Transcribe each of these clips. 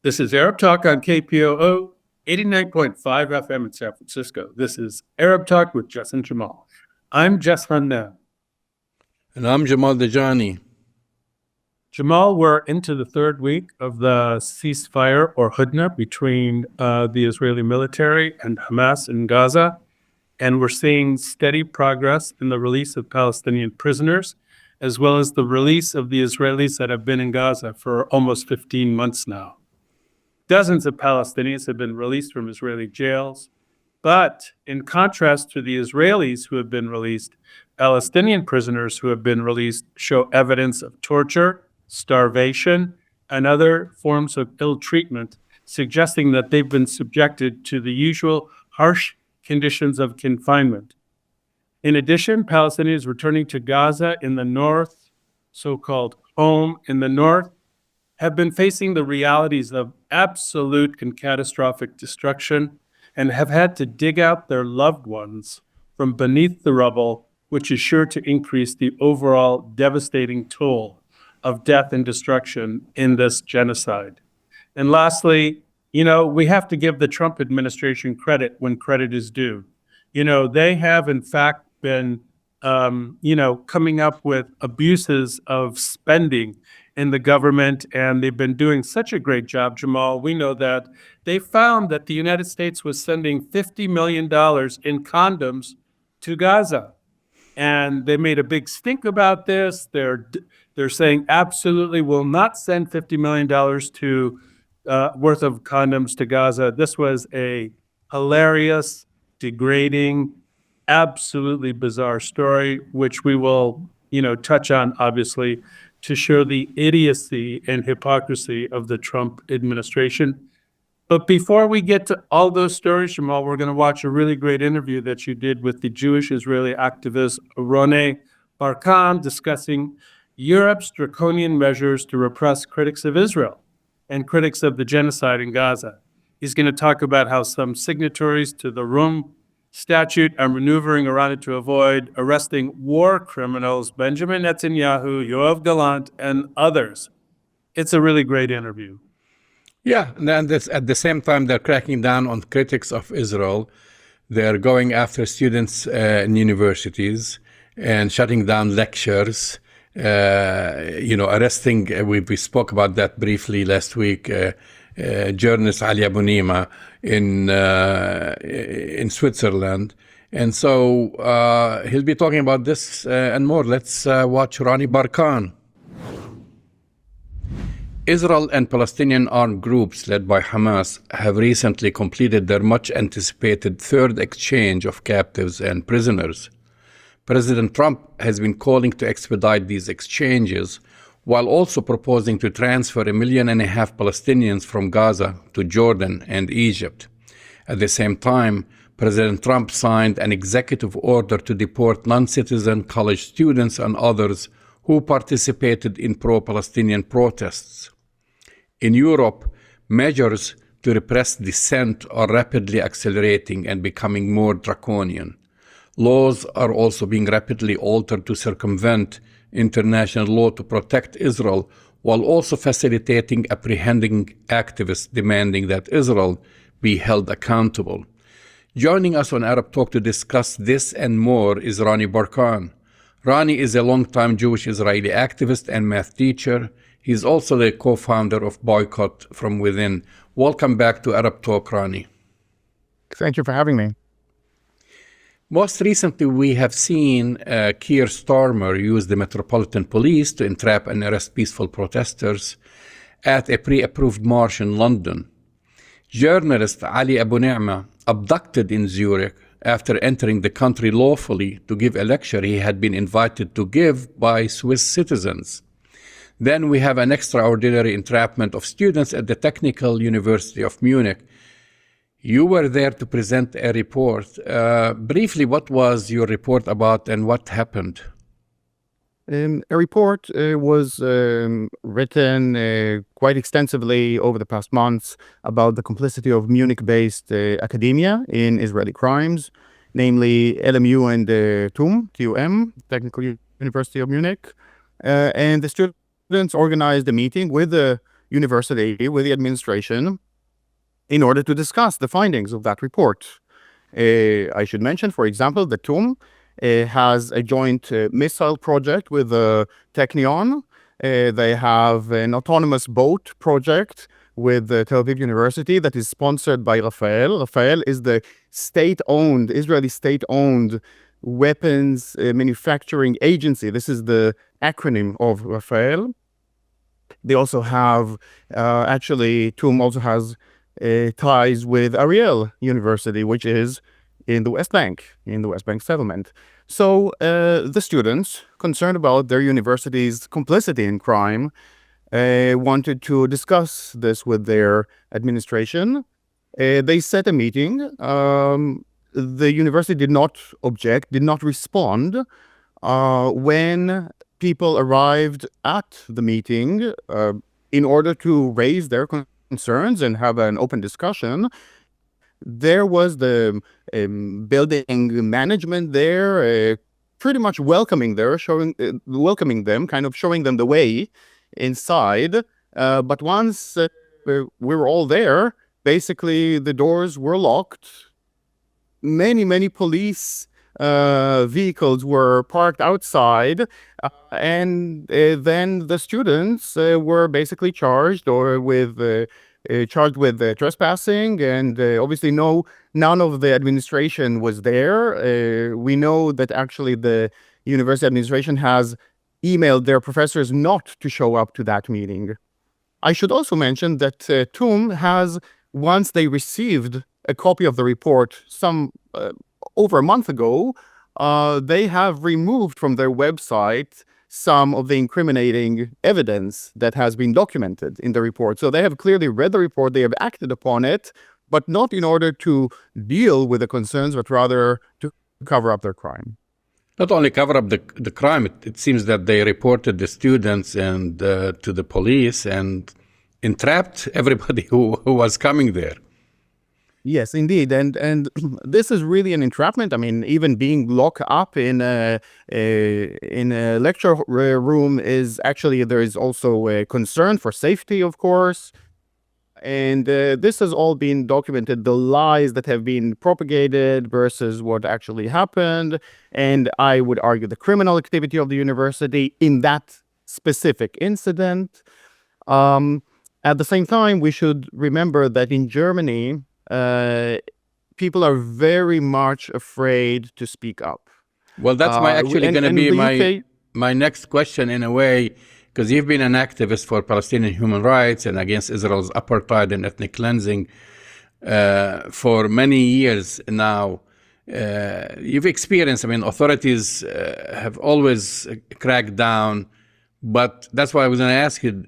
This is Arab Talk on KPOO 89.5 FM in San Francisco. This is Arab Talk with Jess and Jamal. I'm Jess Hannan. And I'm Jamal Dejani. Jamal, we're into the third week of the ceasefire or hudna between the Israeli military and Hamas in Gaza. And we're seeing steady progress in the release of Palestinian prisoners, as well as the release of the Israelis that have been in Gaza for almost 15 months now. Dozens of Palestinians have been released from Israeli jails. But in contrast to the Israelis who have been released, Palestinian prisoners who have been released show evidence of torture, starvation, and other forms of ill treatment, suggesting that they've been subjected to the usual harsh conditions of confinement. In addition, Palestinians returning to Gaza in the north, so-called home in the north, have been facing the realities of absolute and catastrophic destruction and have had to dig out their loved ones from beneath the rubble, which is sure to increase the overall devastating toll of death and destruction in this genocide. And lastly, we have to give the Trump administration credit when credit is due. They have, in fact, been, coming up with abuses of spending in the government, and they've been doing such a great job, Jamal. We know that they found that the United States was sending $50 million in condoms to Gaza. And they made a big stink about this. They're saying absolutely will not send $50 million to worth of condoms to Gaza. This was a hilarious, degrading, absolutely bizarre story, which we will, touch on, obviously, to show the idiocy and hypocrisy of the Trump administration. But before we get to all those stories, Jamal, we're going to watch a really great interview that you did with the Jewish Israeli activist Ronnie Barkan discussing Europe's draconian measures to repress critics of Israel and critics of the genocide in Gaza. He's going to talk about how some signatories to the Rome Statute are maneuvering around it to avoid arresting war criminals, Benjamin Netanyahu, Yoav Gallant, and others. It's a really great interview. Yeah, and at the same time, they're cracking down on critics of Israel. They're going after students in universities and shutting down lectures, arresting, we spoke about that briefly last week, journalist Ali Abunima in Switzerland. And so he'll be talking about this and more. Let's watch Ronnie Barkan. Israel and Palestinian armed groups led by Hamas have recently completed their much-anticipated third exchange of captives and prisoners. President Trump has been calling to expedite these exchanges, while also proposing to transfer 1.5 million Palestinians from Gaza to Jordan and Egypt. At the same time, President Trump signed an executive order to deport non-citizen college students and others who participated in pro-Palestinian protests. In Europe, measures to repress dissent are rapidly accelerating and becoming more draconian. Laws are also being rapidly altered to circumvent international law to protect Israel, while also facilitating apprehending activists demanding that Israel be held accountable. Joining us on Arab Talk to discuss this and more is Ronnie Barkan. Ronnie is a longtime Jewish Israeli activist and math teacher. He's also the co-founder of Boycott from Within. Welcome back to Arab Talk, Ronnie. Thank you for having me. Most recently, we have seen Keir Starmer use the Metropolitan Police to entrap and arrest peaceful protesters at a pre-approved march in London. Journalist Ali Abunima, abducted in Zurich after entering the country lawfully to give a lecture he had been invited to give by Swiss citizens. Then we have an extraordinary entrapment of students at the Technical University of Munich. You were there to present a report. Briefly, what was your report about and what happened? A report was written quite extensively over the past months about the complicity of Munich-based academia in Israeli crimes, namely LMU and TUM, Technical University of Munich. And the students organized a meeting with the university, with the administration, in order to discuss the findings of that report. I should mention, for example, that TUM has a joint missile project with Technion. They have an autonomous boat project with Tel Aviv University that is sponsored by Rafael. Rafael is the Israeli state-owned weapons manufacturing agency. This is the acronym of Rafael. They also have, TUM also has ties with Ariel University, which is in the West Bank settlement. So the students, concerned about their university's complicity in crime, wanted to discuss this with their administration. They set a meeting. The university did not object, did not respond. When people arrived at the meeting in order to raise their concerns and have an open discussion, there was the building management there, pretty much welcoming them, kind of showing them the way inside. But once we were all there, basically the doors were locked. Many police vehicles were parked outside, and then the students were basically charged with trespassing, and obviously none of the administration was there. We know that actually the university administration has emailed their professors not to show up to that meeting. I should also mention that TUM has, once they received a copy of the report over a month ago, they have removed from their website some of the incriminating evidence that has been documented in the report. So they have clearly read the report, they have acted upon it, but not in order to deal with the concerns, but rather to cover up their crime. Not only cover up the crime, it seems that they reported the students and to the police and entrapped everybody who was coming there. Yes, indeed, and this is really an entrapment. I mean, even being locked up in a lecture room is actually, there is also a concern for safety, of course. And this has all been documented, the lies that have been propagated versus what actually happened. And I would argue the criminal activity of the university in that specific incident. At the same time, we should remember that in Germany, people are very much afraid to speak up. Well, that's going to be my next question in a way, because you've been an activist for Palestinian human rights and against Israel's apartheid and ethnic cleansing for many years now. You've experienced, authorities have always cracked down, but that's why I was going to ask you,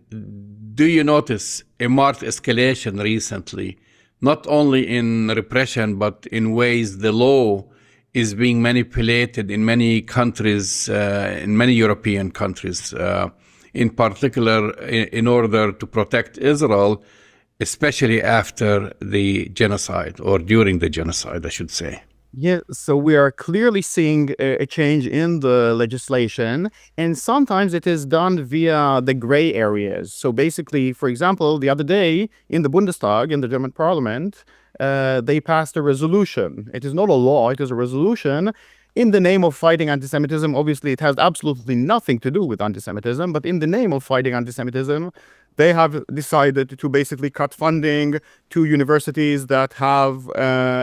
do you notice a marked escalation recently, not only in repression, but in ways the law is being manipulated in many countries, in many European countries, in particular in order to protect Israel, especially after the genocide, or during the genocide, I should say? Yeah, so we are clearly seeing a change in the legislation, and sometimes it is done via the gray areas. So basically, for example, the other day in the Bundestag, in the German parliament, they passed a resolution. It is not a law, it is a resolution in the name of fighting anti-Semitism. Obviously, it has absolutely nothing to do with anti-Semitism, but in the name of fighting anti-Semitism, they have decided to basically cut funding to universities that have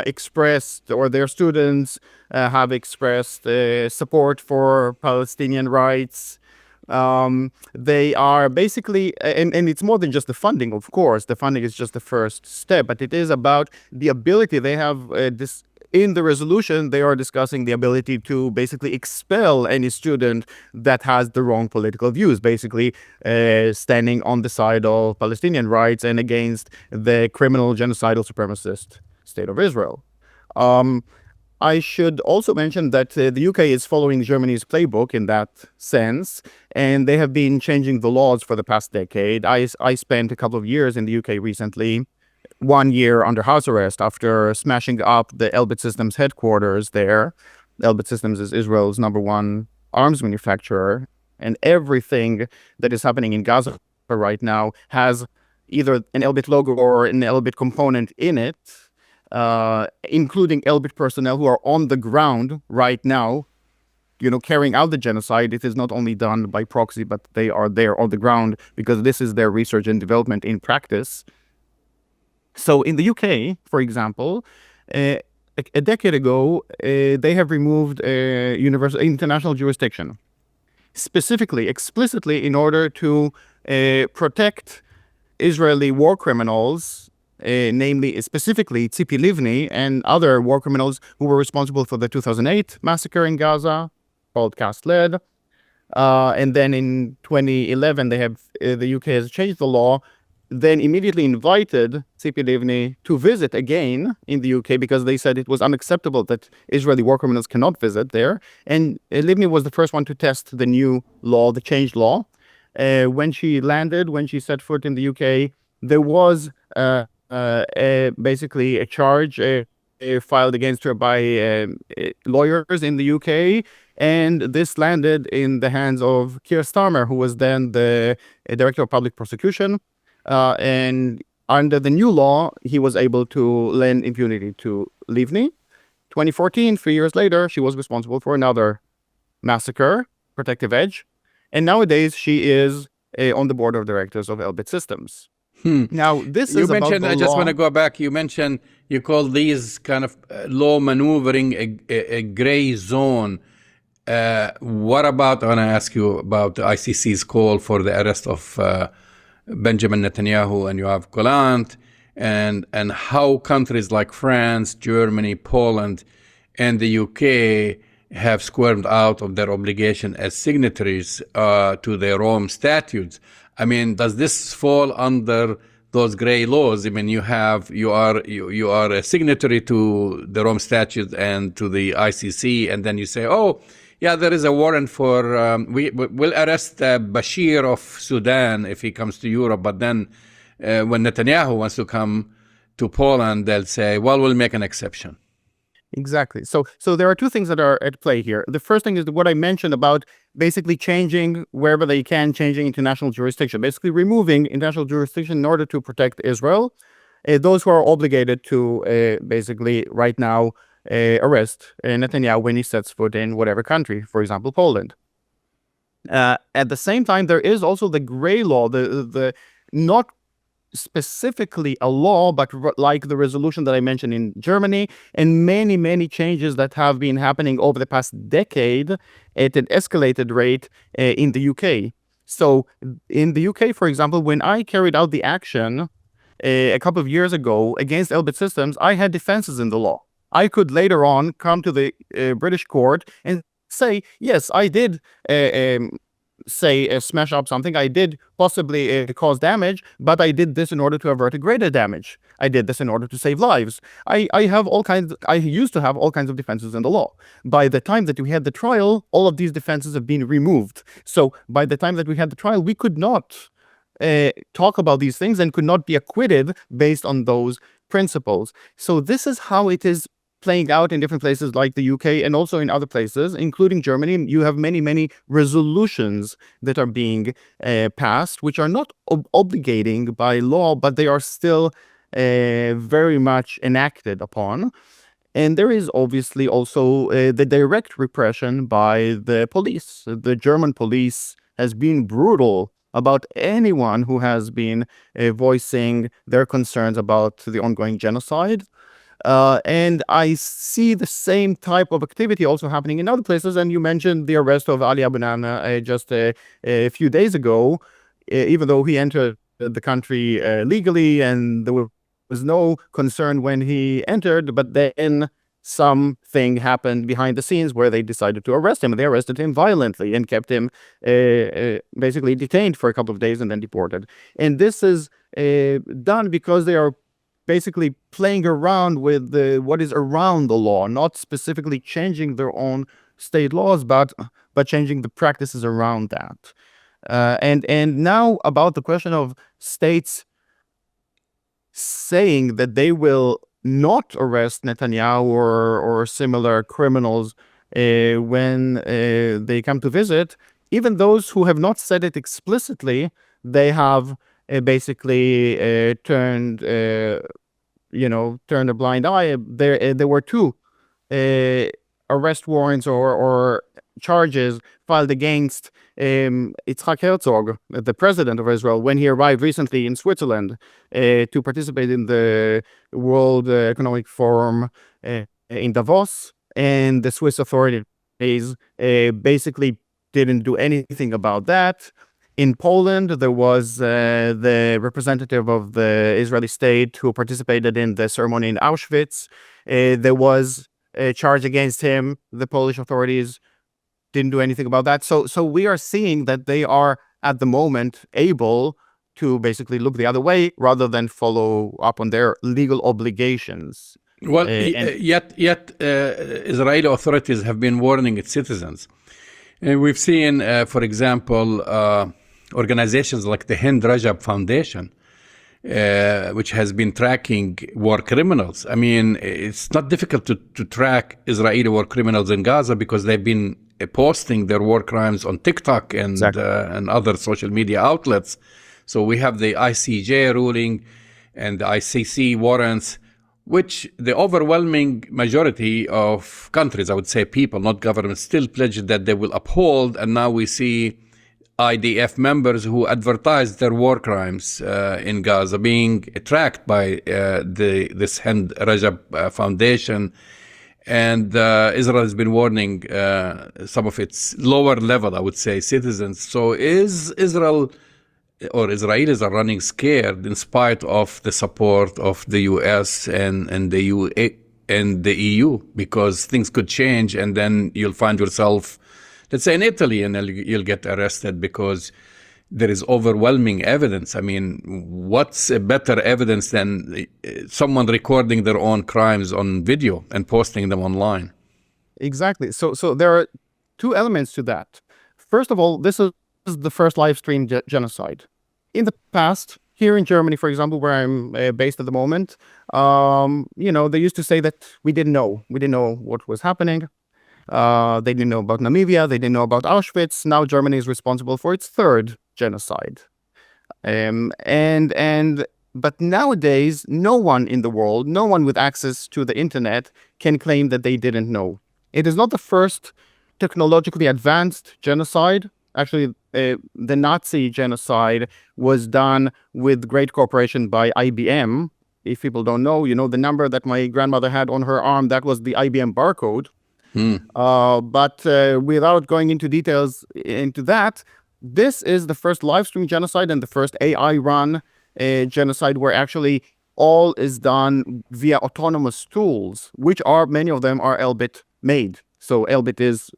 expressed, or their students have expressed support for Palestinian rights. They are basically, and it's more than just the funding, of course. The funding is just the first step, but it is about the ability they have in the resolution. They are discussing the ability to basically expel any student that has the wrong political views, basically standing on the side of Palestinian rights and against the criminal genocidal supremacist state of Israel. I should also mention that the UK is following Germany's playbook in that sense, and they have been changing the laws for the past decade. I spent a couple of years in the UK recently, 1 year under house arrest after smashing up the Elbit Systems headquarters there. Elbit Systems is Israel's #1 arms manufacturer, and everything that is happening in Gaza right now has either an Elbit logo or an Elbit component in it, including Elbit personnel who are on the ground right now, carrying out the genocide. It is not only done by proxy, but they are there on the ground because this is their research and development in practice. So in the UK, for example, a decade ago, they have removed international jurisdiction, specifically, explicitly, in order to protect Israeli war criminals, namely, specifically, Tzipi Livni and other war criminals who were responsible for the 2008 massacre in Gaza, called Cast-Led. And then in 2011, the UK has changed the law, then immediately invited Tzipi Livni to visit again in the UK because they said it was unacceptable that Israeli war criminals cannot visit there. And Livni was the first one to test the new law, the changed law. When she set foot in the UK, there was basically a charge filed against her by lawyers in the UK. And this landed in the hands of Keir Starmer, who was then the Director of Public Prosecution. And under the new law, he was able to lend impunity to Livni. 2014, 3 years later, she was responsible for another massacre, Protective Edge. And nowadays, she is on the board of directors of Elbit Systems. Now, this is about the law. I just want to go back. You mentioned you call these kind of law maneuvering a gray zone. What about, I want to ask you about the ICC's call for the arrest of Benjamin Netanyahu and Yoav Gallant, and how countries like France, Germany, Poland, and the UK have squirmed out of their obligation as signatories to the Rome statutes. I mean, does this fall under those gray laws? I mean, you are a signatory to the Rome statutes and to the ICC, and then you say, oh, yeah, there is a warrant for, we'll arrest Bashir of Sudan if he comes to Europe. But then when Netanyahu wants to come to Poland, they'll say, well, we'll make an exception. Exactly. So there are two things that are at play here. The first thing is what I mentioned about basically changing wherever they can, changing international jurisdiction, basically removing international jurisdiction in order to protect Israel. Those who are obligated to basically right now arrest Netanyahu when he sets foot in whatever country, for example, Poland. At the same time, there is also the gray law, the not specifically a law, but like the resolution that I mentioned in Germany, and many, many changes that have been happening over the past decade at an escalated rate in the UK. So in the UK, for example, when I carried out the action a couple of years ago against Elbit Systems, I had defenses in the law. I could later on come to the British court and say, yes, I did smash up something. I did possibly cause damage, but I did this in order to avert a greater damage. I did this in order to save lives. I used to have all kinds of defenses in the law. By the time that we had the trial, all of these defenses have been removed. So by the time that we had the trial, we could not talk about these things and could not be acquitted based on those principles. So this is how it is playing out in different places like the UK and also in other places, including Germany. You have many, many resolutions that are being passed, which are not obligating by law, but they are still very much enacted upon. And there is obviously also the direct repression by the police. The German police has been brutal about anyone who has been voicing their concerns about the ongoing genocide. And I see the same type of activity also happening in other places. And you mentioned the arrest of Ali Abu Nana just a few days ago, even though he entered the country legally and there was no concern when he entered. But then something happened behind the scenes where they decided to arrest him. And they arrested him violently and kept him basically detained for a couple of days and then deported. And this is done because they are basically playing around with what is around the law, not specifically changing their own state laws, but changing the practices around that. And now about the question of states saying that they will not arrest Netanyahu or similar criminals when they come to visit, even those who have not said it explicitly, they have basically turned a blind eye. There were two arrest warrants or charges filed against Yitzhak Herzog, the president of Israel, when he arrived recently in Switzerland to participate in the World Economic Forum in Davos. And the Swiss authorities basically didn't do anything about that. In Poland, there was the representative of the Israeli state who participated in the ceremony in Auschwitz. There was a charge against him. The Polish authorities didn't do anything about that. So we are seeing that they are at the moment able to basically look the other way rather than follow up on their legal obligations. Well, yet Israeli authorities have been warning its citizens. And we've seen, for example, organizations like the Hind Rajab Foundation, which has been tracking war criminals. I mean, it's not difficult to track Israeli war criminals in Gaza because they've been posting their war crimes on TikTok and Exactly. And other social media outlets. So we have the ICJ ruling and the ICC warrants, which the overwhelming majority of countries, I would say people, not governments, still pledged that they will uphold. And now we see IDF members who advertised their war crimes in Gaza being tracked by this Hind Rajab Foundation. And Israel has been warning some of its lower level, I would say, citizens. So is Israel or Israelis are running scared in spite of the support of the US and the EU, because things could change and then you'll find yourself, let's say in Italy, and you'll get arrested because there is overwhelming evidence. I mean, what's a better evidence than someone recording their own crimes on video and posting them online? Exactly. So there are two elements to that. First of all, this is the first live stream genocide. In the past, here in Germany, for example, where I'm based at the moment, they used to say that we didn't know. We didn't know what was happening. They didn't know about Namibia. They didn't know about Auschwitz. Now Germany is responsible for its third genocide. But nowadays, no one in the world, no one with access to the internet can claim that they didn't know. It is not the first technologically advanced genocide. Actually, the Nazi genocide was done with great cooperation by IBM. If people don't know, the number that my grandmother had on her arm, that was the IBM barcode. But without going into details into that, this is the first live stream genocide and the first AI run genocide where actually all is done via autonomous tools, which many of them are Elbit made. So Elbit is,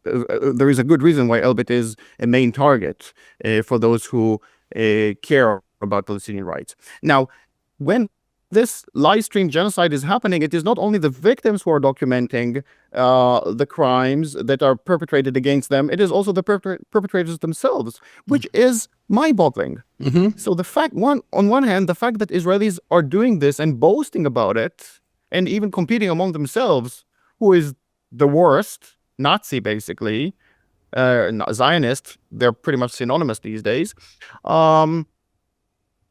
there is a good reason why Elbit is a main target for those who care about Palestinian rights. Now, when this live stream genocide is happening, it is not only the victims who are documenting the crimes that are perpetrated against them, it is also the perpetrators themselves, which is mind-boggling. So the fact, on one hand, the fact that Israelis are doing this and boasting about it, and even competing among themselves, who is the worst, Nazi basically, Zionist, they're pretty much synonymous these days.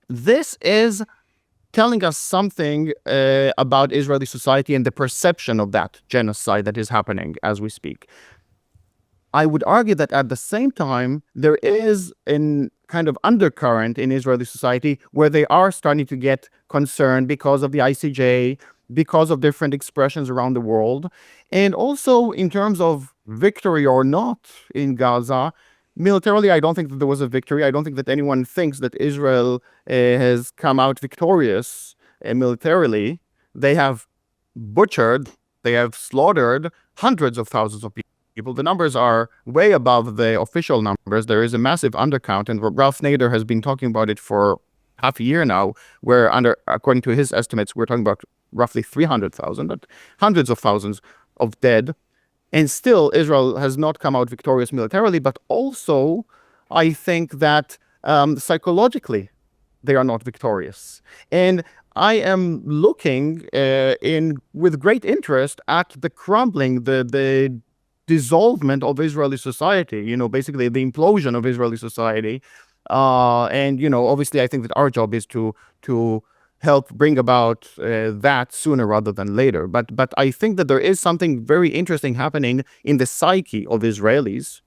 This is telling us something about Israeli society and the perception of that genocide that is happening as we speak. I would argue that at the same time, there is a kind of undercurrent in Israeli society where they are starting to get concerned because of the ICJ, because of different expressions around the world, and also in terms of victory or not in Gaza. Militarily, I don't think that there was a victory. I don't think that anyone thinks that Israel has come out victorious militarily. They have butchered, they have slaughtered hundreds of thousands of people. The numbers are way above the official numbers. There is a massive undercount, and Ralph Nader has been talking about it for half a year now, where according to his estimates, we're talking about roughly 300,000, but hundreds of thousands of dead. And still, Israel has not come out victorious militarily, but also I think that psychologically, they are not victorious. And I am looking with great interest at the crumbling, the dissolvement of Israeli society, basically the implosion of Israeli society, And, obviously, I think that our job is to help bring about that sooner rather than later. But I think that there is something very interesting happening in the psyche of Israelis,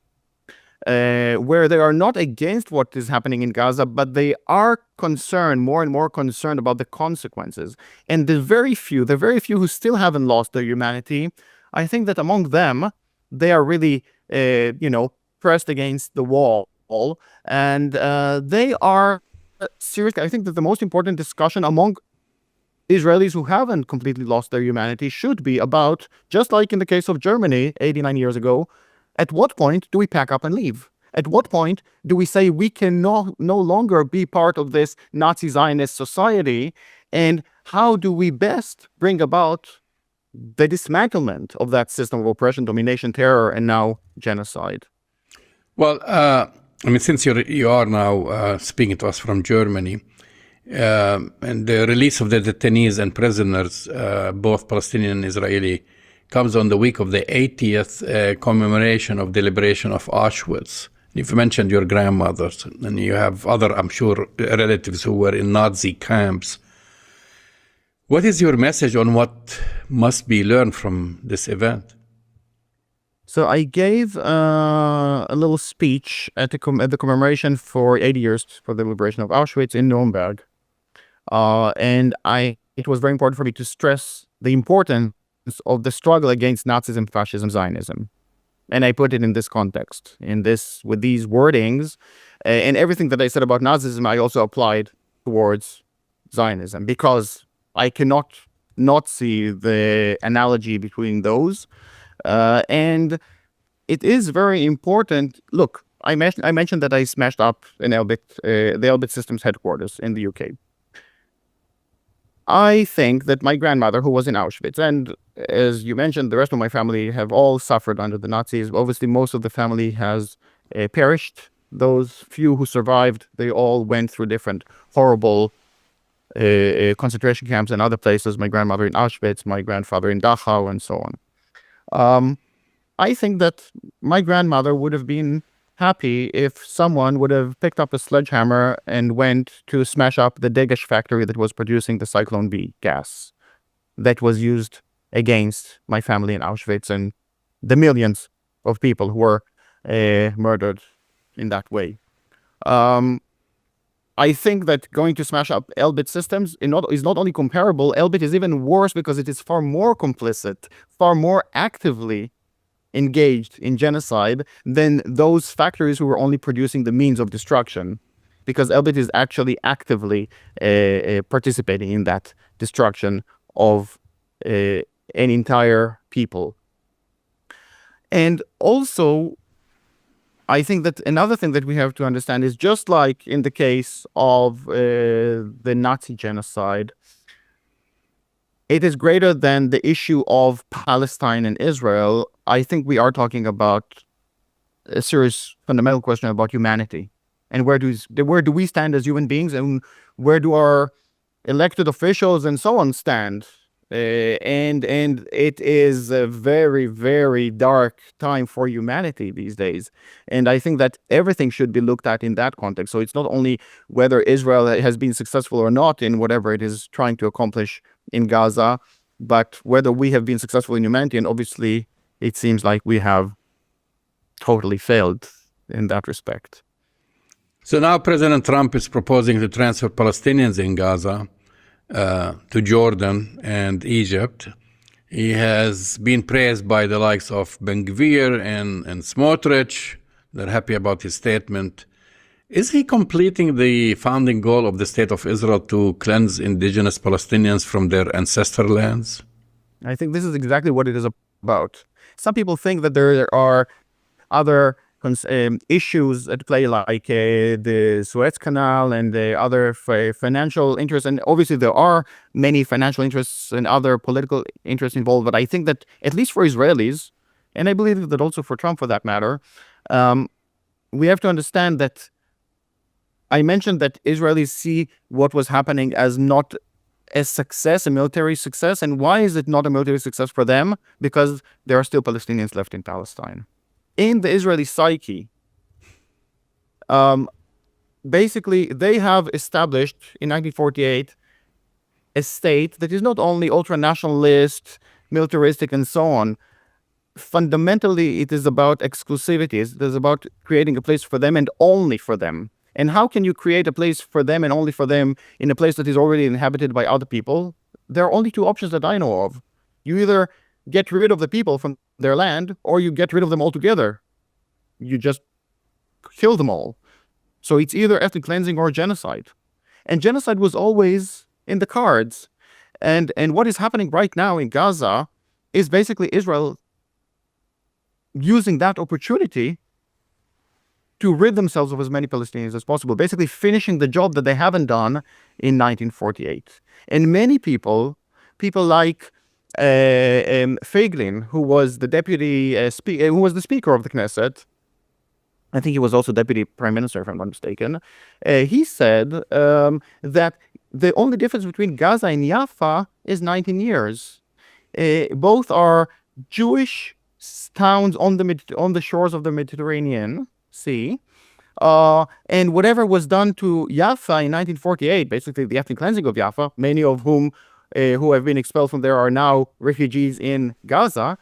where they are not against what is happening in Gaza, but they are concerned, more and more concerned about the consequences. And the very few who still haven't lost their humanity, I think that among them, they are really, pressed against the wall. And they are seriously, I think that the most important discussion among Israelis who haven't completely lost their humanity should be about, just like in the case of Germany 89 years ago, at what point do we pack up and leave? At what point do we say we can no longer be part of this Nazi Zionist society? And how do we best bring about the dismantlement of that system of oppression, domination, terror, and now genocide? Well, since you are now speaking to us from Germany, and the release of the detainees and prisoners, both Palestinian and Israeli, comes on the week of the 80th commemoration of the liberation of Auschwitz. You've mentioned your grandmothers, and you have other, I'm sure, relatives who were in Nazi camps. What is your message on what must be learned from this event? So I gave a little speech at the commemoration for 80 years for the liberation of Auschwitz in Nuremberg. And it was very important for me to stress the importance of the struggle against Nazism, fascism, Zionism. And I put it in this context, with these wordings, and everything that I said about Nazism, I also applied towards Zionism, because I cannot not see the analogy between those. And it is very important. Look, I mentioned that I smashed up the Elbit Systems headquarters in the UK. I think that my grandmother, who was in Auschwitz, and as you mentioned, the rest of my family have all suffered under the Nazis. Obviously, most of the family has perished. Those few who survived, they all went through different horrible concentration camps and other places. My grandmother in Auschwitz, my grandfather in Dachau, and so on. I think that my grandmother would have been happy if someone would have picked up a sledgehammer and went to smash up the Degesh factory that was producing the Cyclone B gas that was used against my family in Auschwitz and the millions of people who were murdered in that way. I think that going to smash up Elbit Systems is not only comparable, Elbit is even worse because it is far more complicit, far more actively engaged in genocide than those factories who were only producing the means of destruction, because Elbit is actually actively participating in that destruction of an entire people. And also, I think that another thing that we have to understand is, just like in the case of the Nazi genocide, it is greater than the issue of Palestine and Israel. I think we are talking about a serious fundamental question about humanity, and where do we stand as human beings, and where do our elected officials and so on stand. And it is a very, very dark time for humanity these days. And I think that everything should be looked at in that context. So it's not only whether Israel has been successful or not in whatever it is trying to accomplish in Gaza, but whether we have been successful in humanity. And obviously, it seems like we have totally failed in that respect. So now President Trump is proposing to transfer Palestinians in Gaza to Jordan and Egypt. He has been praised by the likes of Ben Gvir and Smotrich. They're happy about his statement. Is he completing the founding goal of the State of Israel to cleanse indigenous Palestinians from their ancestral lands? I think this is exactly what it is about. Some people think that there are other issues at play, like the Suez Canal and the other financial interests. And obviously there are many financial interests and other political interests involved. But I think that, at least for Israelis, and I believe that also for Trump for that matter, we have to understand that I mentioned that Israelis see what was happening as not a success, a military success. And why is it not a military success for them? Because there are still Palestinians left in Palestine. In the Israeli psyche, basically they have established in 1948 a state that is not only ultra-nationalist, militaristic, and so on. Fundamentally, it is about exclusivity. It is about creating a place for them and only for them. And how can you create a place for them and only for them in a place that is already inhabited by other people? There are only two options that I know of. You either get rid of the people from their land, or you get rid of them altogether. You just kill them all. So it's either ethnic cleansing or genocide. And genocide was always in the cards. And what is happening right now in Gaza is basically Israel using that opportunity to rid themselves of as many Palestinians as possible, basically finishing the job that they haven't done in 1948. And many people like Feiglin, who was the who was the speaker of the Knesset, I think he was also deputy prime minister, if I'm not mistaken, he said that the only difference between Gaza and Jaffa is 19 years. Both are Jewish towns on the shores of the Mediterranean Sea. And whatever was done to Jaffa in 1948, basically the ethnic cleansing of Jaffa, many of whom who have been expelled from there are now refugees in Gaza.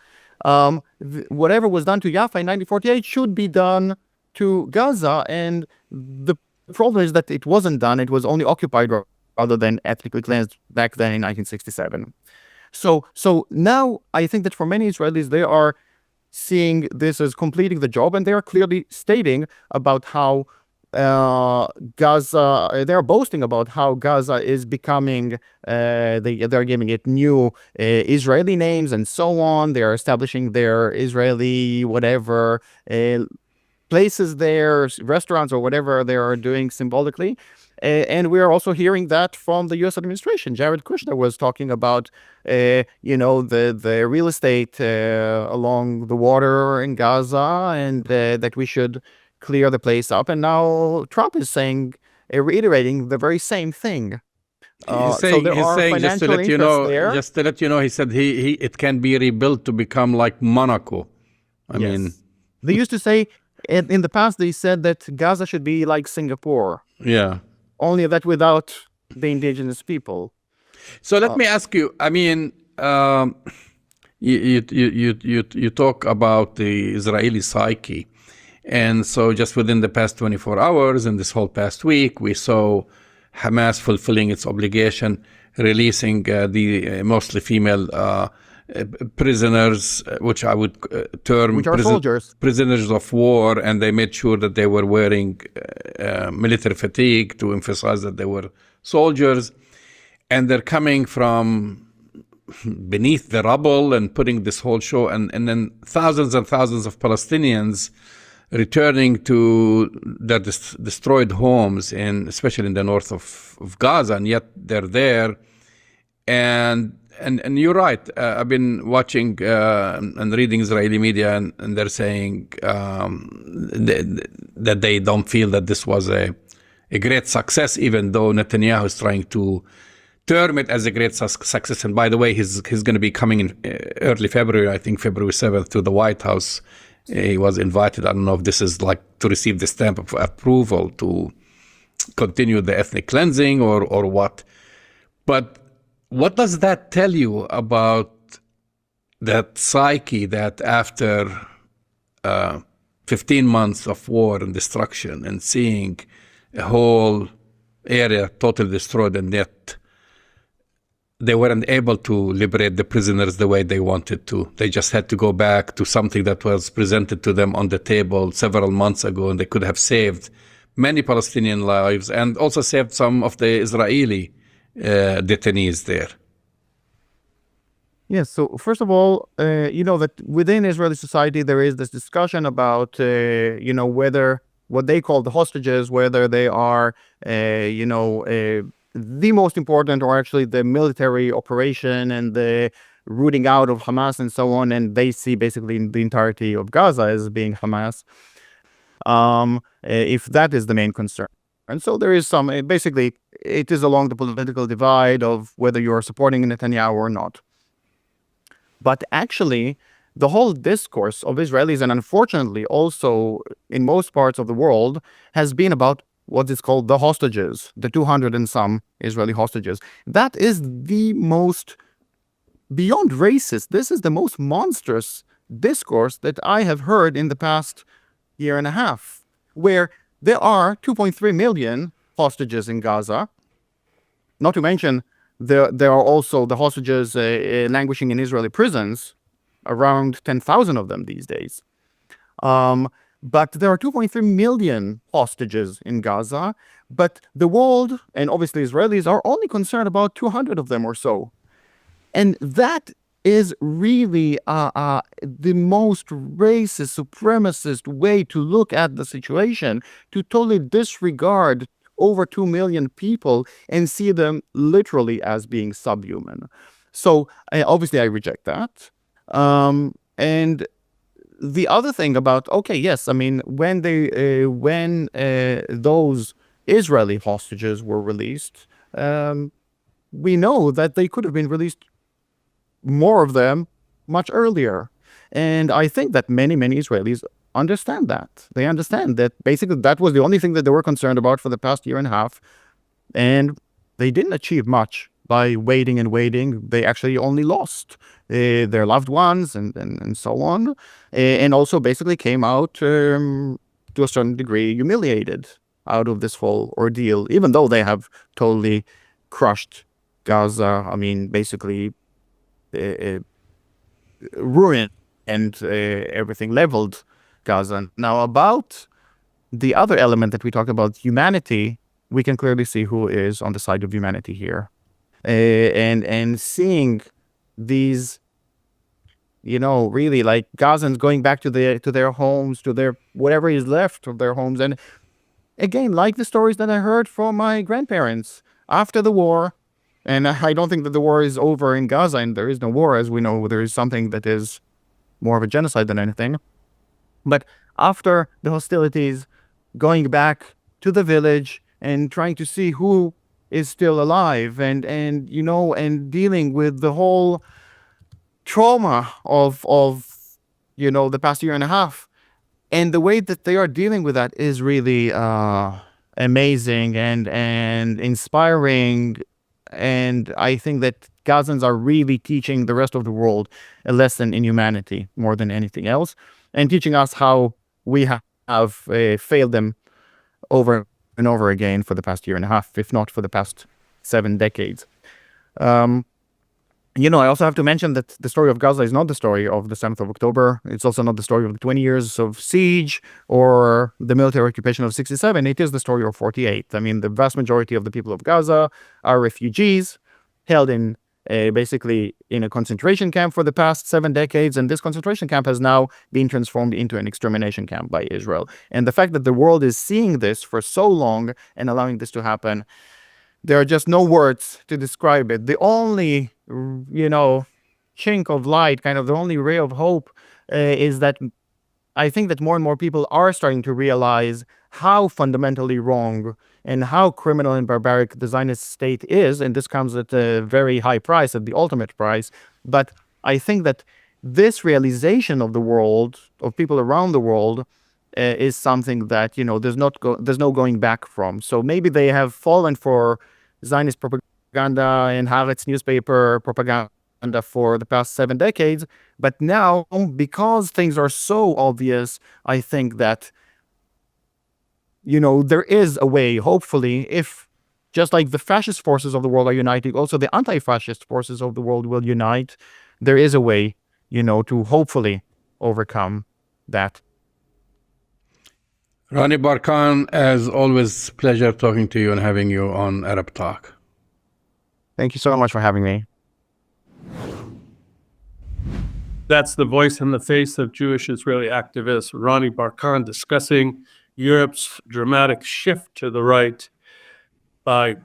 Whatever was done to Jaffa in 1948 should be done to Gaza. And the problem is that it wasn't done. It was only occupied rather than ethnically cleansed back then in 1967. So now I think that for many Israelis, they are seeing this as completing the job, and they are clearly stating about how Gaza, they're boasting about how Gaza is becoming, they're giving it new Israeli names and so on. They are establishing their Israeli whatever places there, restaurants or whatever they are doing symbolically. And we are also hearing that from the U.S. administration. Jared Kushner was talking about, the real estate along the water in Gaza, and that we should clear the place up. And now Trump is saying, reiterating the very same thing. He's saying just to let you know, he said it can be rebuilt to become like Monaco. I mean, they used to say in the past, they said that Gaza should be like Singapore. Yeah. Only that without the indigenous people. So let me ask you. I mean, you talk about the Israeli psyche, and so just within the past 24 hours and this whole past week, we saw Hamas fulfilling its obligation, releasing the mostly female prisoners, which I would term soldiers. Prisoners of war, and they made sure that they were wearing military fatigue to emphasize that they were soldiers, and they're coming from beneath the rubble and putting this whole show, and then thousands and thousands of Palestinians returning to their destroyed homes, especially in the north of Gaza, and yet they're there. And you're right. I've been watching and reading Israeli media, and they're saying that they don't feel that this was a great success, even though Netanyahu is trying to term it as a great success. And by the way, he's going to be coming in early February, I think February 7th, to the White House. He was invited. I don't know if this is like to receive the stamp of approval to continue the ethnic cleansing or what. But what does that tell you about that psyche that after 15 months of war and destruction and seeing a whole area totally destroyed, and yet they weren't able to liberate the prisoners the way they wanted to? They just had to go back to something that was presented to them on the table several months ago, and they could have saved many Palestinian lives and also saved some of the Israeli detainees there. Yes. So first of all, that within Israeli society there is this discussion about whether what they call the hostages, whether they are the most important, or actually the military operation and the rooting out of Hamas and so on, and they see basically the entirety of Gaza as being Hamas. If that is the main concern. And so there is some, basically, it is along the political divide of whether you are supporting Netanyahu or not. But actually, the whole discourse of Israelis, and unfortunately also in most parts of the world, has been about what is called the hostages, the 200 and some Israeli hostages. That is the most, beyond racist, this is the most monstrous discourse that I have heard in the past year and a half, where there are 2.3 million hostages in Gaza. Not to mention, there are also the hostages languishing in Israeli prisons, around 10,000 of them these days. But there are 2.3 million hostages in Gaza, but the world, and obviously Israelis, are only concerned about 200 of them or so. And that is really the most racist, supremacist way to look at the situation, to totally disregard over 2 million people and see them literally as being subhuman. So obviously I reject that. And the other thing about, okay, yes, I mean, when those Israeli hostages were released, we know that they could have been released, more of them, much earlier. And I think that many Israelis understand that. They understand that basically that was the only thing that they were concerned about for the past year and a half. And they didn't achieve much by waiting and waiting. They actually only lost their loved ones and so on. And also basically came out to a certain degree humiliated out of this whole ordeal, even though they have totally crushed Gaza. I mean, basically ruined and everything, leveled Gaza. Now, about the other element that we talk about, humanity, we can clearly see who is on the side of humanity here. And seeing these, really like Gazans going back to their homes, to their whatever is left of their homes. And again, like the stories that I heard from my grandparents after the war. And I don't think that the war is over in Gaza, and there is no war, as we know. There is something that is more of a genocide than anything. But after the hostilities, going back to the village and trying to see who is still alive, and dealing with the whole trauma of the past year and a half, and the way that they are dealing with that is really amazing and inspiring. And I think that Gazans are really teaching the rest of the world a lesson in humanity more than anything else, and teaching us how we have failed them over and over again for the past year and a half, if not for the past 7 decades. I also have to mention that the story of Gaza is not the story of the 7th of October. It's also not the story of the 20 years of siege or the military occupation of 67. It is the story of 48. I mean, the vast majority of the people of Gaza are refugees held in basically in a concentration camp for the past 7 decades. And this concentration camp has now been transformed into an extermination camp by Israel. And the fact that the world is seeing this for so long and allowing this to happen, there are just no words to describe it. The only, chink of light, kind of the only ray of hope is that I think that more and more people are starting to realize how fundamentally wrong and how criminal and barbaric the Zionist state is. And this comes at a very high price, at the ultimate price. But I think that this realization of the world, of people around the world, is something that, there's no going back from. So maybe they have fallen for Zionist propaganda and Haaretz newspaper propaganda for the past 7 decades. But now, because things are so obvious, I think that, there is a way, hopefully, if just like the fascist forces of the world are uniting, also the anti-fascist forces of the world will unite. There is a way, to hopefully overcome that. Ronnie Barkan, as always, pleasure talking to you and having you on Arab Talk. Thank you so much for having me. That's the voice in the face of Jewish Israeli activist Ronnie Barkan discussing Europe's dramatic shift to the right by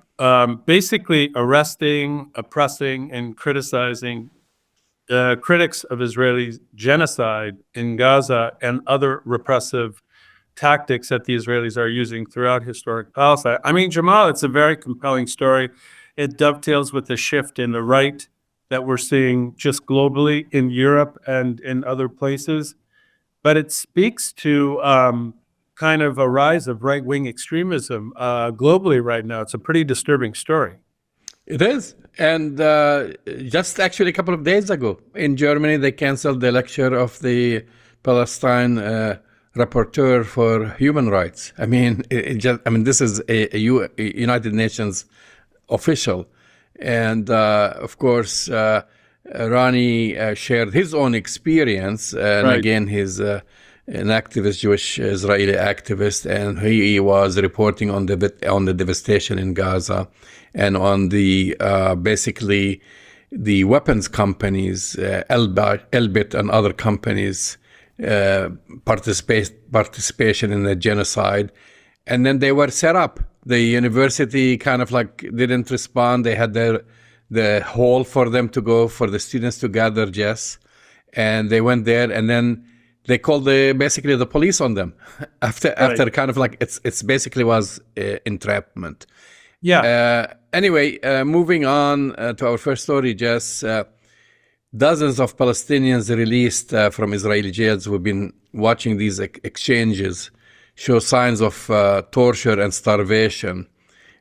basically arresting, oppressing, and criticizing critics of Israeli genocide in Gaza and other repressive tactics that the Israelis are using throughout historic Palestine. I mean, Jamal, it's a very compelling story. It dovetails with the shift in the right that we're seeing just globally in Europe and in other places. But it speaks to kind of a rise of right-wing extremism globally right now. It's a pretty disturbing story. It is. And just actually a couple of days ago in Germany, they canceled the lecture of the Palestine rapporteur for human rights. I mean, this is a United Nations official. And of course, Ronnie shared his own experience. And again, he's an activist, Jewish Israeli activist, and he was reporting on the devastation in Gaza and on the basically the weapons companies, Elbit and other companies participation in the genocide. And then they were set up. The university kind of like didn't respond. They had the hall for them to go, for the students to gather, Jess. And they went there, and then they called basically the police on them after kind of like it's basically was entrapment. Yeah. Anyway, moving on to our first story, Jess. Dozens of Palestinians released from Israeli jails. We've been watching these exchanges show signs of torture and starvation.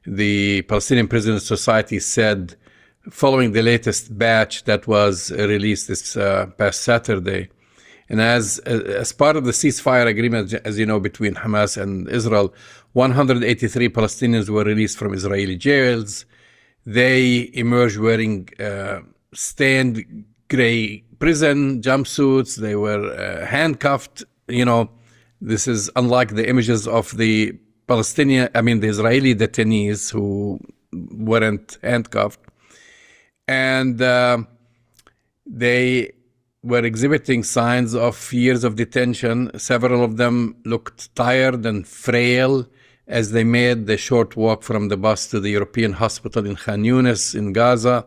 The Palestinian Prisoners Society said, following the latest batch that was released this past Saturday, and as part of the ceasefire agreement, as you know, between Hamas and Israel, 183 Palestinians were released from Israeli jails. They emerged wearing stained gray prison jumpsuits. They were handcuffed. You know, this is unlike the images of the the Israeli detainees who weren't handcuffed. And they were exhibiting signs of years of detention. Several of them looked tired and frail as they made the short walk from the bus to the European hospital in Khan Yunis in Gaza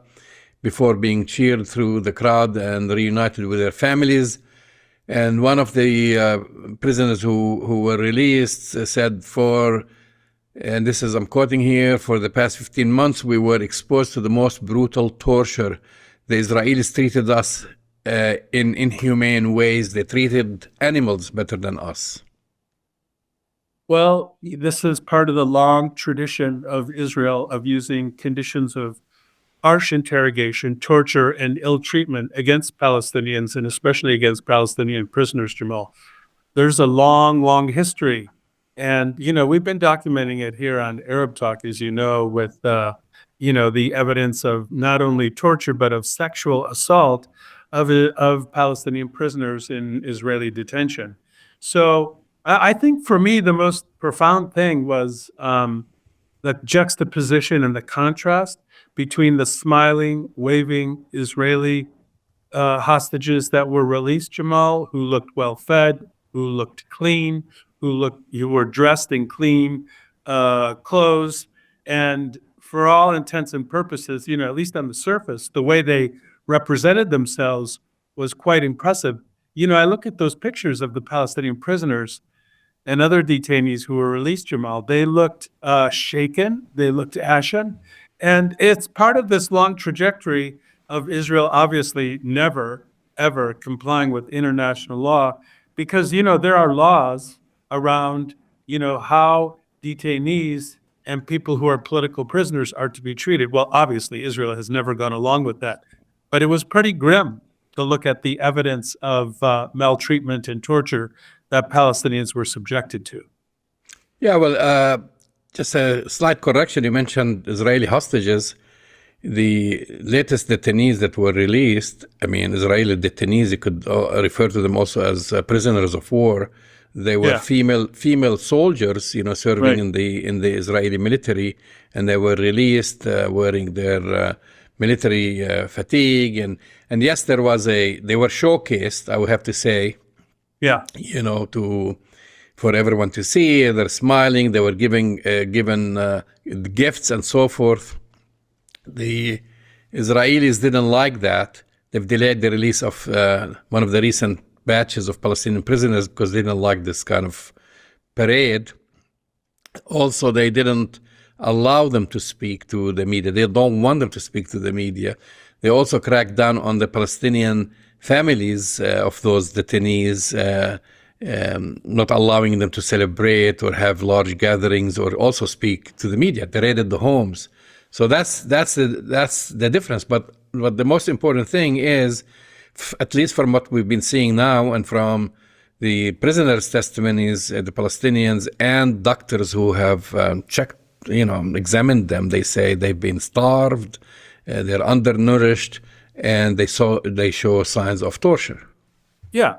before being cheered through the crowd and reunited with their families. And one of the prisoners who were released said, and this is, I'm quoting here, for the past 15 months, we were exposed to the most brutal torture. The Israelis treated us in inhumane ways. They treated animals better than us. Well, this is part of the long tradition of Israel of using conditions of harsh interrogation, torture, and ill treatment against Palestinians, and especially against Palestinian prisoners, Jamal. There's a long, long history. And, we've been documenting it here on Arab Talk, as you know, with, the evidence of not only torture, but of sexual assault of Palestinian prisoners in Israeli detention. So I think for me, the most profound thing was the juxtaposition and the contrast between the smiling, waving Israeli hostages that were released, Jamal, who looked well-fed, who looked clean, who were dressed in clean clothes. And for all intents and purposes, at least on the surface, the way they represented themselves was quite impressive. I look at those pictures of the Palestinian prisoners and other detainees who were released, Jamal. They looked shaken. They looked ashen. And it's part of this long trajectory of Israel obviously never, ever complying with international law because, there are laws around, how detainees and people who are political prisoners are to be treated. Well, obviously, Israel has never gone along with that. But it was pretty grim to look at the evidence of maltreatment and torture that Palestinians were subjected to. Yeah, well, just a slight correction. You mentioned Israeli hostages. The latest detainees that were released, Israeli detainees, you could refer to them also as prisoners of war. They were female soldiers, serving in the Israeli military, and they were released wearing their military fatigue. And yes, they were showcased, I would have to say. Yeah. For everyone to see. They're smiling. They were given gifts and so forth. The Israelis didn't like that. They've delayed the release of one of the recent batches of Palestinian prisoners because they didn't like this kind of parade. Also, they didn't allow them to speak to the media. They don't want them to speak to the media. They also cracked down on the Palestinian families of those detainees not allowing them to celebrate or have large gatherings or also speak to the media. They raided the homes. So that's the difference. But the most important thing is, at least from what we've been seeing now and from the prisoners' testimonies, the Palestinians and doctors who have checked, examined them, they say they've been starved, they're undernourished, and they show signs of torture. Yeah,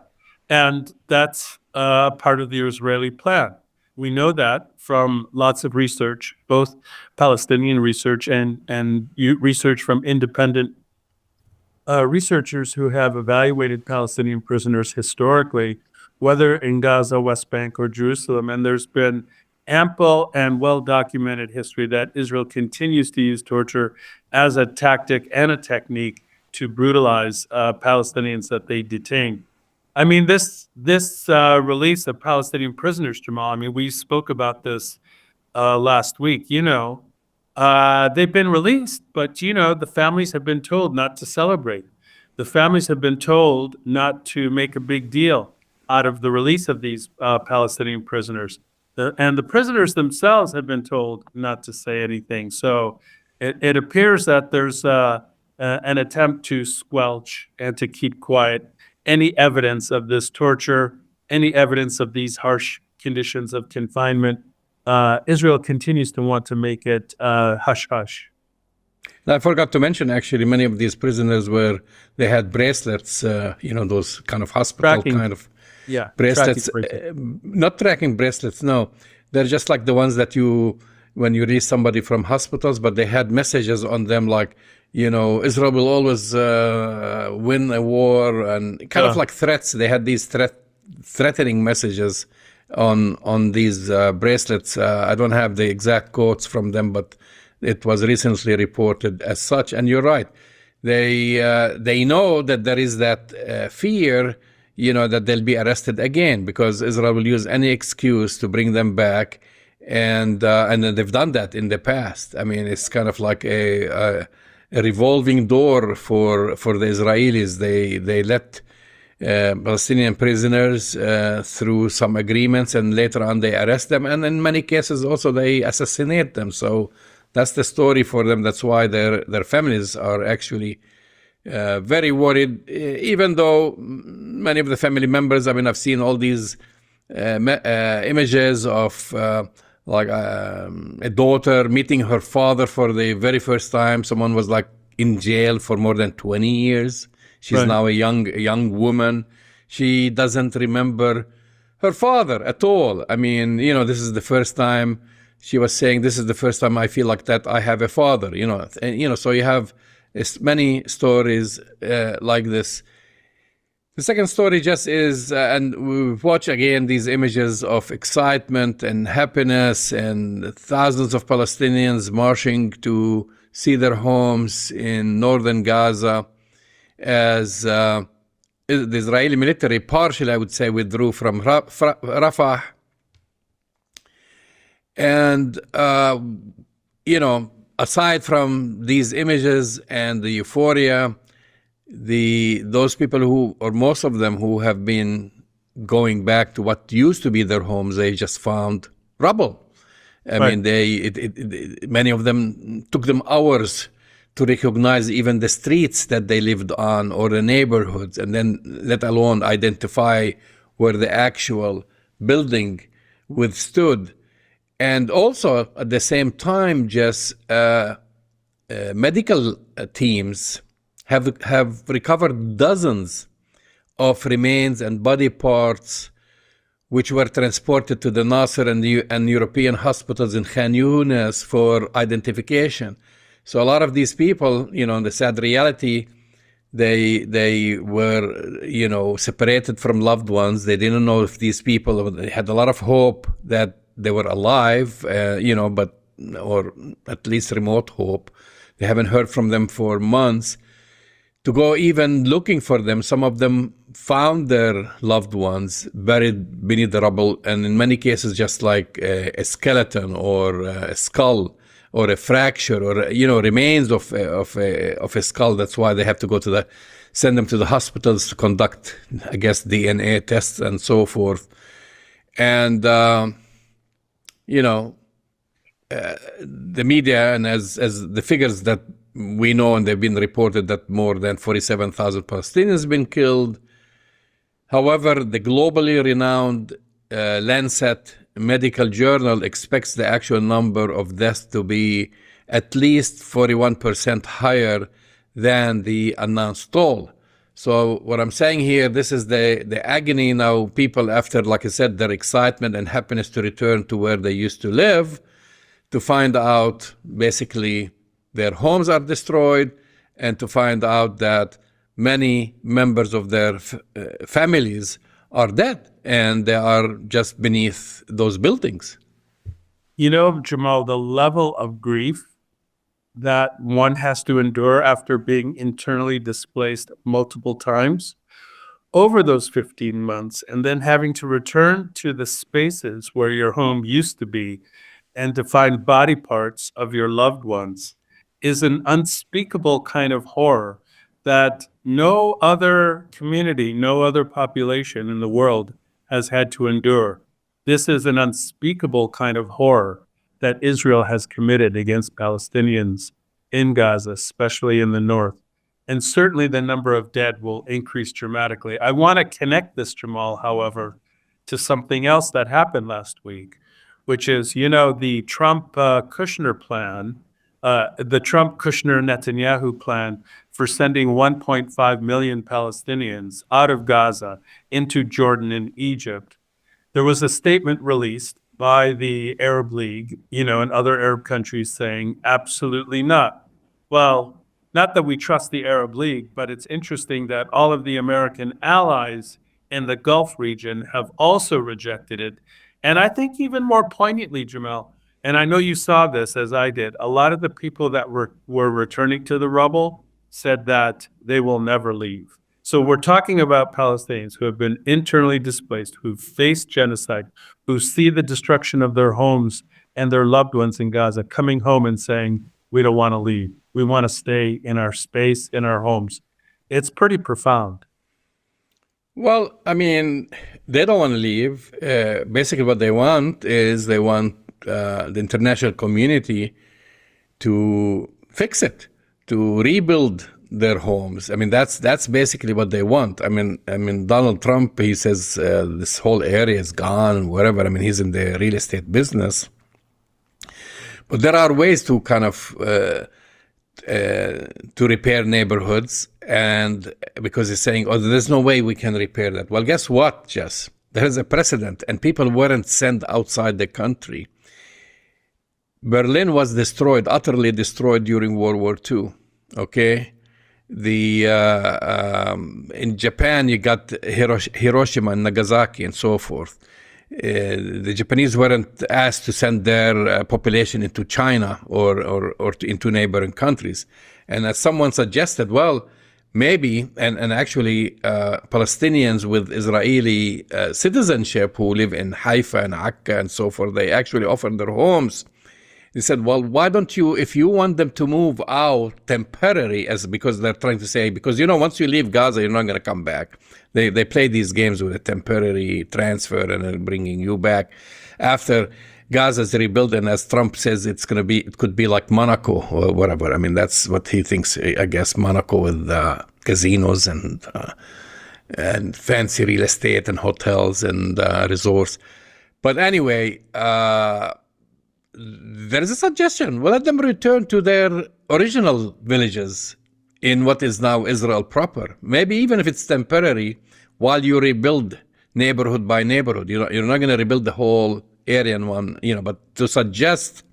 and that's part of the Israeli plan. We know that from lots of research, both Palestinian research and research from independent researchers who have evaluated Palestinian prisoners historically, whether in Gaza, West Bank, or Jerusalem. And there's been ample and well-documented history that Israel continues to use torture as a tactic and a technique to brutalize Palestinians that they detain. I mean, this release of Palestinian prisoners, Jamal, I mean, we spoke about this last week. They've been released, but, the families have been told not to celebrate. The families have been told not to make a big deal out of the release of these Palestinian prisoners. And the prisoners themselves have been told not to say anything. So it appears that there's an attempt to squelch and to keep quiet any evidence of this torture, any evidence of these harsh conditions of confinement. Israel continues to want to make it hush-hush. I forgot to mention, actually, many of these prisoners they had bracelets, those kind of hospital kind of bracelets. Not tracking bracelets, no. They're just like the ones that when you release somebody from hospitals, but they had messages on them like, Israel will always win a war, and kind of like threats. They had these threatening messages on these bracelets. I don't have the exact quotes from them, but it was recently reported as such. And you're right. They know that there is that fear, that they'll be arrested again, because Israel will use any excuse to bring them back. And they've done that in the past. I mean, it's kind of like a revolving door for the Israelis. They let Palestinian prisoners through some agreements, and later on they arrest them, and in many cases also they assassinate them. So that's the story for them. That's why their families are actually very worried, even though many of the family members, I mean, I've seen all these images of a daughter meeting her father for the very first time. Someone was like in jail for more than 20 years. She's now a young woman. She doesn't remember her father at all. I mean, this is the first time she was saying, this is the first time I feel like that I have a father, and, so you have many stories like this. The second story just is, and we watch again these images of excitement and happiness and thousands of Palestinians marching to see their homes in Northern Gaza as the Israeli military partially, I would say, withdrew from Rafah. And, aside from these images and the euphoria, those people or most of them who have been going back to what used to be their homes, they just found rubble. I mean, many of them took them hours to recognize even the streets that they lived on or the neighborhoods, and then let alone identify where the actual building withstood. And also at the same time, just medical teams have recovered dozens of remains and body parts which were transported to the Nasser and European hospitals in Khan Yunis for identification. So a lot of these people, the sad reality, they were, separated from loved ones. They didn't know if these people, they had a lot of hope that they were alive, or at least remote hope. They haven't heard from them for months. To go even looking for them, some of them found their loved ones buried beneath the rubble, and in many cases just like a skeleton or a skull or a fracture or remains of a skull. That's why they have to send them to the hospitals to conduct, I guess, DNA tests and so forth. And the media, and as the figures that we know, and they've been reported, that more than 47,000 Palestinians have been killed. However, the globally renowned Lancet medical journal expects the actual number of deaths to be at least 41% higher than the announced toll. So what I'm saying here, this is the agony now. People, after, like I said, their excitement and happiness to return to where they used to live, to find out basically their homes are destroyed, and to find out that many members of their families are dead and they are just beneath those buildings. Jamal, the level of grief that one has to endure after being internally displaced multiple times over those 15 months, and then having to return to the spaces where your home used to be and to find body parts of your loved ones, is an unspeakable kind of horror that no other community, no other population in the world has had to endure. This is an unspeakable kind of horror that Israel has committed against Palestinians in Gaza, especially in the north. And certainly the number of dead will increase dramatically. I want to connect this, Jamal, however, to something else that happened last week, which is, the Trump-Kushner plan, the Trump-Kushner-Netanyahu plan for sending 1.5 million Palestinians out of Gaza into Jordan and Egypt. There was a statement released by the Arab League, and other Arab countries saying, absolutely not. Well, not that we trust the Arab League, but it's interesting that all of the American allies in the Gulf region have also rejected it. And I think even more poignantly, Jamal, and I know you saw this as I did, a lot of the people that were returning to the rubble said that they will never leave. So we're talking about Palestinians who have been internally displaced, who faced genocide, who see the destruction of their homes and their loved ones in Gaza, coming home and saying, we don't want to leave. We want to stay in our space, in our homes. It's pretty profound. Well, I mean, they don't want to leave. Basically, what they want is the international community to fix it, to rebuild their homes. I mean, that's basically what they want. I mean, Donald Trump, he says this whole area is gone and whatever. I mean, he's in the real estate business. But there are ways to kind of to repair neighborhoods, and because he's saying, oh, there's no way we can repair that. Well, guess what, Jess? There is a precedent, and people weren't sent outside the country. Berlin was destroyed, utterly destroyed during World War II, okay? In Japan, you got Hiroshima and Nagasaki and so forth. The Japanese weren't asked to send their population into China or into neighboring countries. And as someone suggested, well, maybe, and actually Palestinians with Israeli citizenship who live in Haifa and Akka and so forth, they actually offered their homes. They said, well, why don't you, if you want them to move out temporary, because they're trying to say, because, once you leave Gaza, you're not going to come back. They play these games with a temporary transfer and then bringing you back. After Gaza's rebuilt, and as Trump says, it could be like Monaco or whatever. I mean, that's what he thinks, I guess, Monaco with casinos and fancy real estate and hotels and resorts. But anyway, there is a suggestion. Well, let them return to their original villages in what is now Israel proper. Maybe even if it's temporary, while you rebuild neighborhood by neighborhood. You're not going to rebuild the whole area in one, but to suggest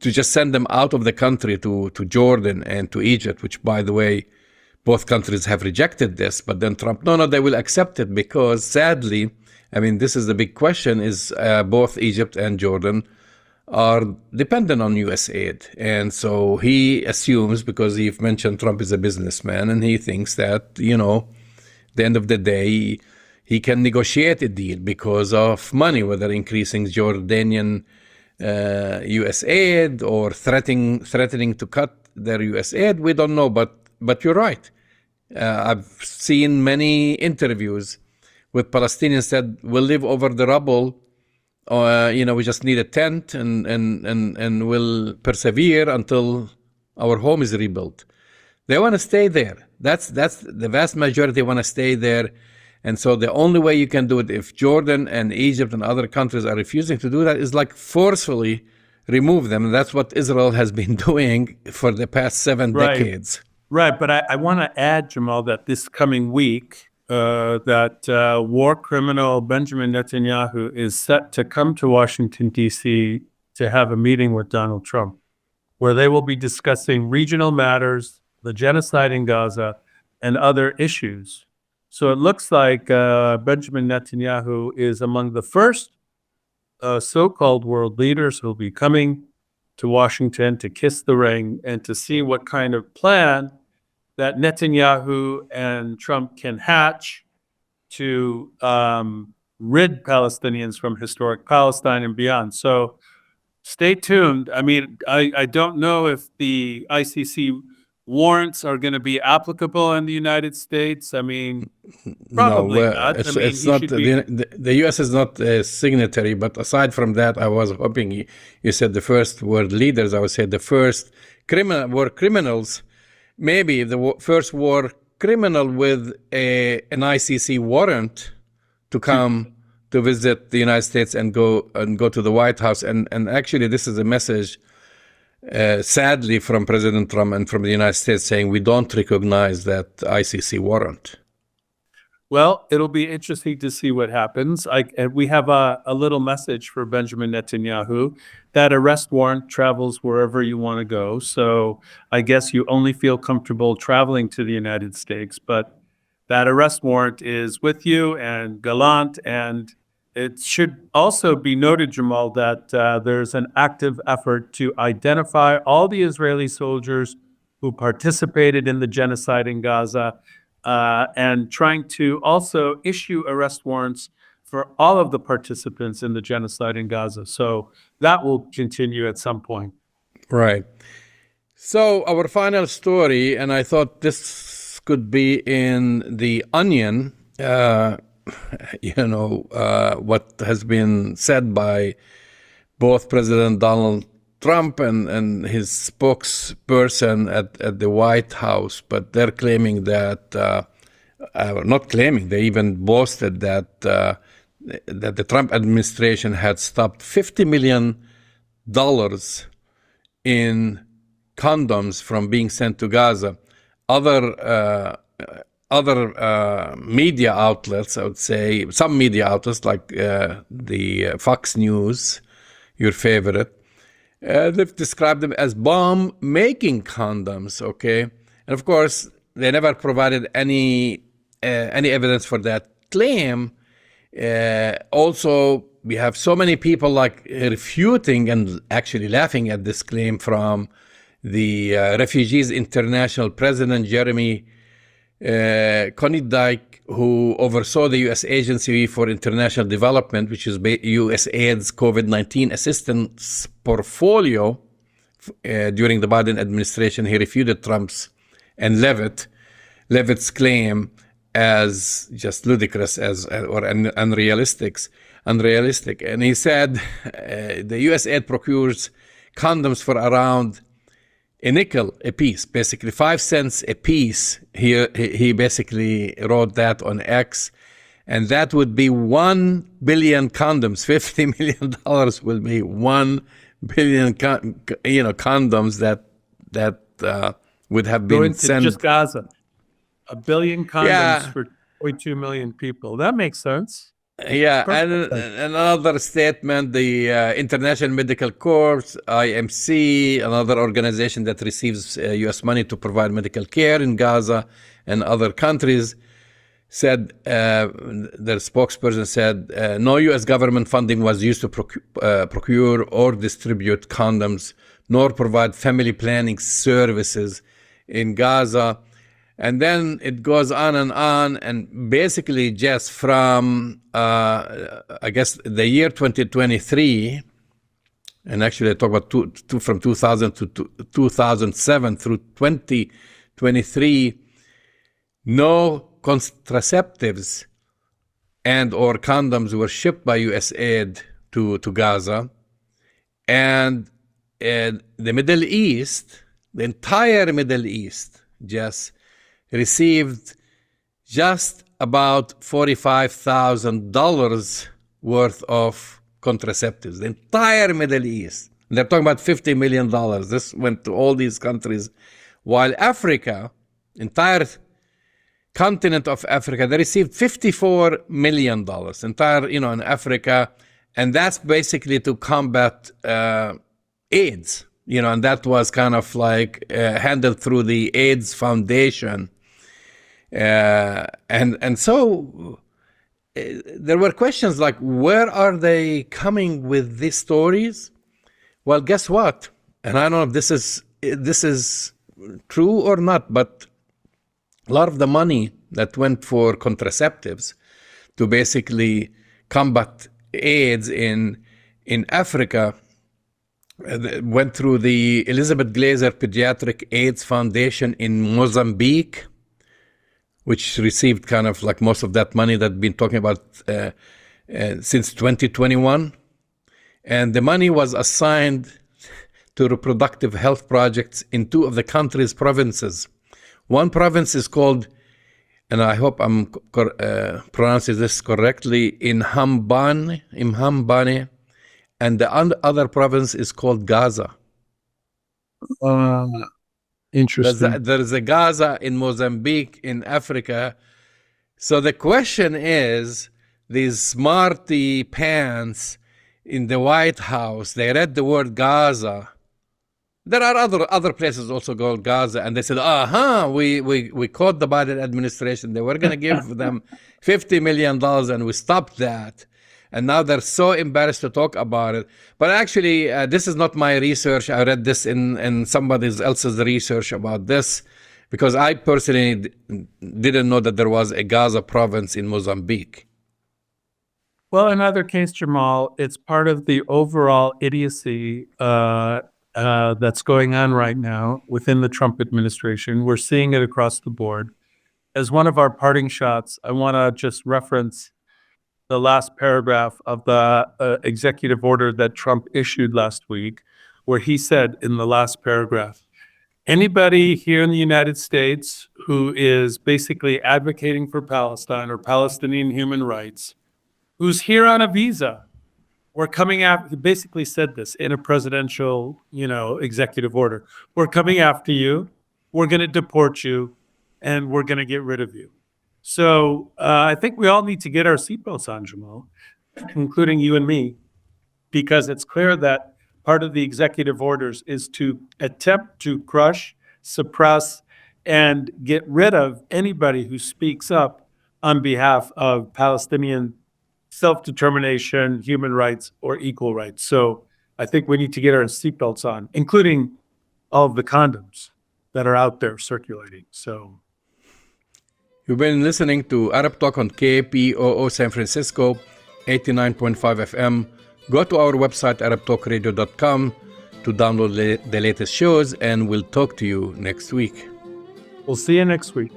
to just send them out of the country to Jordan and to Egypt, which, by the way, both countries have rejected this. But then Trump, no, they will accept it because, sadly, I mean, this is the big question, is both Egypt and Jordan are dependent on U.S. aid. And so he assumes, because he mentioned Trump is a businessman, and he thinks that, the end of the day, he can negotiate a deal because of money, whether increasing Jordanian U.S. aid or threatening to cut their U.S. aid. We don't know, but you're right. I've seen many interviews with Palestinians said we'll live over the rubble. We just need a tent and we'll persevere until our home is rebuilt. They want to stay there. That's the vast majority want to stay there. And so the only way you can do it, if Jordan and Egypt and other countries are refusing to do that, is like forcefully remove them. And that's what Israel has been doing for the past 7 decades. Right, but I want to add, Jamal, that this coming week, that war criminal Benjamin Netanyahu is set to come to Washington, D.C. to have a meeting with Donald Trump, where they will be discussing regional matters, the genocide in Gaza, and other issues. So it looks like Benjamin Netanyahu is among the first so-called world leaders who will be coming to Washington to kiss the ring and to see what kind of plan that Netanyahu and Trump can hatch to rid Palestinians from historic Palestine and beyond. So stay tuned. I mean, I don't know if the ICC warrants are going to be applicable in the United States. I mean, probably not. It's not. The U.S. is not a signatory, but aside from that, I was hoping you said the first world leaders. I would say the first war criminals. Maybe the first war criminal with an ICC warrant to come to visit the United States and go to the White House. And actually, this is a message, sadly, from President Trump and from the United States saying we don't recognize that ICC warrant. Well, it'll be interesting to see what happens. And we have a little message for Benjamin Netanyahu. That arrest warrant travels wherever you want to go. So I guess you only feel comfortable traveling to the United States. But that arrest warrant is with you and gallant. And it should also be noted, Jamal, that there's an active effort to identify all the Israeli soldiers who participated in the genocide in Gaza, and trying to also issue arrest warrants for all of the participants in the genocide in Gaza. So that will continue at some point. Right. So our final story, and I thought this could be in The Onion, what has been said by both President Donald Trump and his spokesperson at the White House, but they're claiming that, not claiming, they even boasted that the Trump administration had stopped $50 million in condoms from being sent to Gaza. Other media outlets, I would say, some media outlets like the Fox News, your favorite, they've described them as bomb-making condoms, okay? And of course, they never provided any evidence for that claim. Also, we have so many people like refuting and actually laughing at this claim from the Refugees International President Jeremy Konidike, who oversaw the U.S. Agency for International Development, which is USAID's COVID-19 assistance portfolio. During the Biden administration, he refuted Trump's and Levitt's claim as just ludicrous or unrealistic. And he said the USAID procures condoms for around a nickel a piece, basically 5 cents a piece. He basically wrote that on X, and that would be 1 billion condoms. $50 million will be 1 billion, condoms that would have been Going to sent. just Gaza. 1 billion condoms for 2 million people. That makes sense. Yeah, and another statement, the International Medical Corps, IMC, another organization that receives U.S. money to provide medical care in Gaza and other countries, said, their spokesperson said, no U.S. government funding was used to procure or distribute condoms, nor provide family planning services in Gaza. And then it goes on, and basically just from, I guess, the year 2023, and actually I talk about from 2000 to 2007 through 2023, no contraceptives and or condoms were shipped by U.S. aid to Gaza. And the Middle East, the entire Middle East, just received just about $45,000 worth of contraceptives. The entire Middle East. And they're talking about $50 million. This went to all these countries. While Africa, entire continent of Africa, they received $54 million, entire, in Africa. And that's basically to combat AIDS, and that was kind of like handled through the AIDS Foundation. And so there were questions like, where are they coming with these stories? Well, guess what? And I don't know if this is true or not, but a lot of the money that went for contraceptives to basically combat AIDS in Africa went through the Elizabeth Glaser Pediatric AIDS Foundation in Mozambique, which received kind of like most of that money that I've been talking about since 2021. And the money was assigned to reproductive health projects in two of the country's provinces. One province is called, and I hope I'm pronouncing this correctly, Imhambane, and the other province is called Gaza. Interesting. There's a Gaza in Mozambique, in Africa. So the question is, these smarty pants in the White House, they read the word Gaza. There are other places also called Gaza, and they said, we caught the Biden administration. They were going to give them $50 million, and we stopped that. And now they're so embarrassed to talk about it. But actually, this is not my research. I read this in somebody else's research about this, because I personally didn't know that there was a Gaza province in Mozambique. Well, in either case, Jamal, it's part of the overall idiocy that's going on right now within the Trump administration. We're seeing it across the board. As one of our parting shots, I want to just reference the last paragraph of the executive order that Trump issued last week, where he said in the last paragraph, anybody here in the United States who is basically advocating for Palestine or Palestinian human rights, who's here on a visa, we're coming after, basically said this in a presidential, executive order. We're coming after you, we're going to deport you, and we're going to get rid of you. So I think we all need to get our seatbelts on, Jamal, including you and me, because it's clear that part of the executive orders is to attempt to crush, suppress, and get rid of anybody who speaks up on behalf of Palestinian self-determination, human rights, or equal rights. So I think we need to get our seatbelts on, including all of the condoms that are out there circulating. So you've been listening to Arab Talk on KPOO San Francisco, 89.5 FM. Go to our website, arabtalkradio.com, to download the latest shows, and we'll talk to you next week. We'll see you next week.